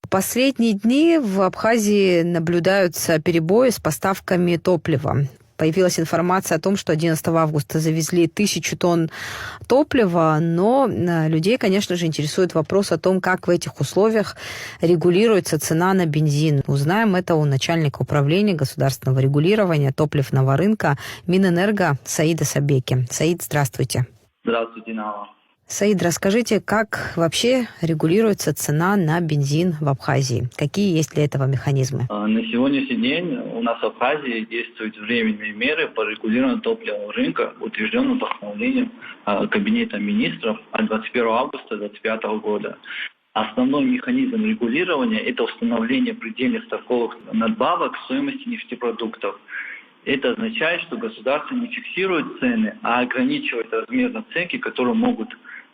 Последние дни в Абхазии наблюдаются перебои с поставками топлива. Появилась информация о том, что 11 августа завезли 1000 тонн топлива, но людей, конечно же, интересует вопрос о том, как в этих условиях регулируется цена на бензин. Узнаем это у начальника управления государственного регулирования топливного рынка Минэнерго Саида Сабеки. Саид, здравствуйте. Здравствуйте, Нава. Саид, расскажите, как вообще регулируется цена на бензин в Абхазии? Какие есть для этого механизмы? На сегодняшний день у нас в Абхазии действуют временные меры по регулированию топливного рынка, утвержденным постановлением Кабинета министров от 21 августа 2025 года. Основной механизм регулирования – это установление предельных торговых надбавок к стоимости нефтепродуктов. Это означает, что государство не фиксирует цены, а ограничивает размер наценки, которую могут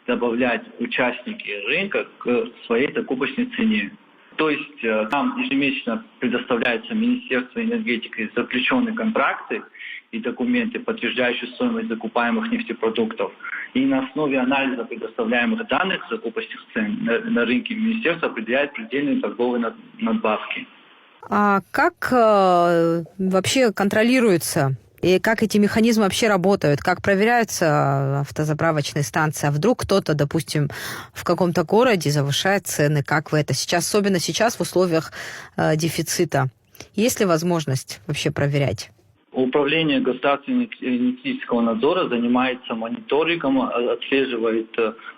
добавлять участники рынка к своей закупочной цене. То есть нам ежемесячно предоставляется Министерству энергетики заключенные контракты и документы, подтверждающие стоимость закупаемых нефтепродуктов. И на основе анализа предоставляемых данных закупочных цен на рынке Министерство определяет предельные торговые надбавки. А как вообще контролируется и как эти механизмы вообще работают? Как проверяются автозаправочные станции? А вдруг кто-то, допустим, в каком-то городе завышает цены? Как вы это сейчас, особенно сейчас в условиях дефицита? Есть ли возможность вообще проверять? Управление государственного энергетического надзора занимается мониторингом, отслеживает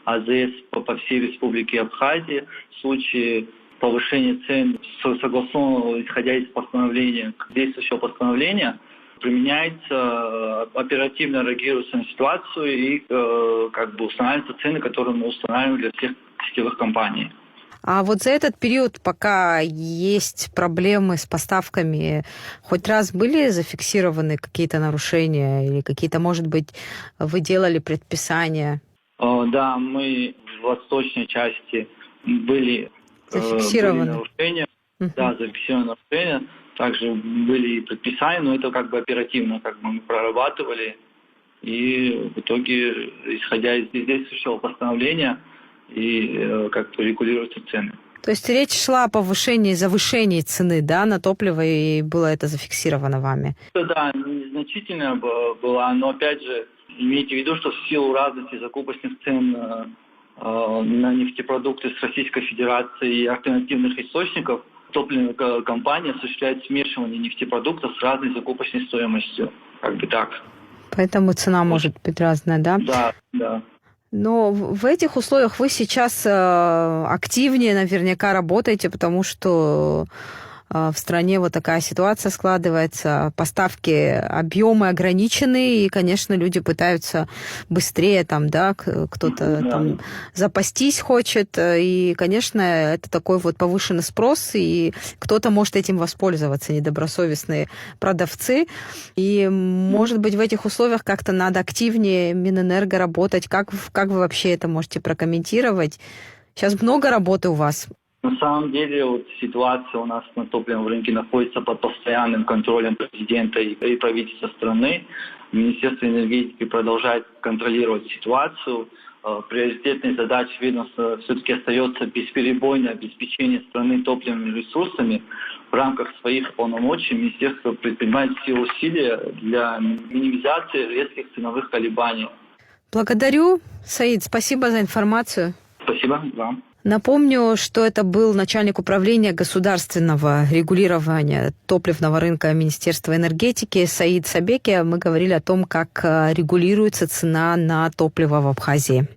АЗС по всей республике Абхазия. В случае повышения цен, согласованного, исходя из постановления, действующего постановления, применяется, оперативно реагируется на ситуацию и устанавливаются цены, которые мы устанавливаем для всех сетевых компаний. А вот за этот период, пока есть проблемы с поставками, хоть раз были зафиксированы какие-то нарушения или какие-то, может быть, вы делали предписания? Да, мы в восточной части были нарушения. Да, зафиксированы нарушения. Также были и предписания, но это оперативно мы прорабатывали. И в итоге, исходя из действующего постановления, и регулируются цены. То есть речь шла о повышении, завышении цены, да, на топливо, и было это зафиксировано вами? Да, незначительно было, но опять же, имейте в виду, что в силу разности закупочных цен на нефтепродукты с Российской Федерацией и альтернативных источников, топливная компания осуществляет смешивание нефтепродуктов с разной закупочной стоимостью. Так. Поэтому цена может быть разная, да? Да. Но в этих условиях вы сейчас активнее наверняка работаете, потому что в стране вот такая ситуация складывается, поставки, объемы ограничены, и, конечно, люди пытаются быстрее кто-то запастись хочет, и, конечно, это такой вот повышенный спрос, и кто-то может этим воспользоваться, недобросовестные продавцы, и, может быть, в этих условиях как-то надо активнее Минэнерго работать. Как вы вообще это можете прокомментировать? Сейчас много работы у вас. На самом деле ситуация у нас на топливном рынке находится под постоянным контролем президента и правительства страны. Министерство энергетики продолжает контролировать ситуацию. Приоритетной задачей ведомства все-таки остается бесперебойное обеспечение страны топливными ресурсами. В рамках своих полномочий министерство предпринимает все усилия для минимизации резких ценовых колебаний. Благодарю, Саид. Спасибо за информацию. Спасибо вам. Напомню, что это был начальник управления государственного регулирования топливного рынка Министерства энергетики Саид Сабеки. Мы говорили о том, как регулируется цена на топливо в Абхазии.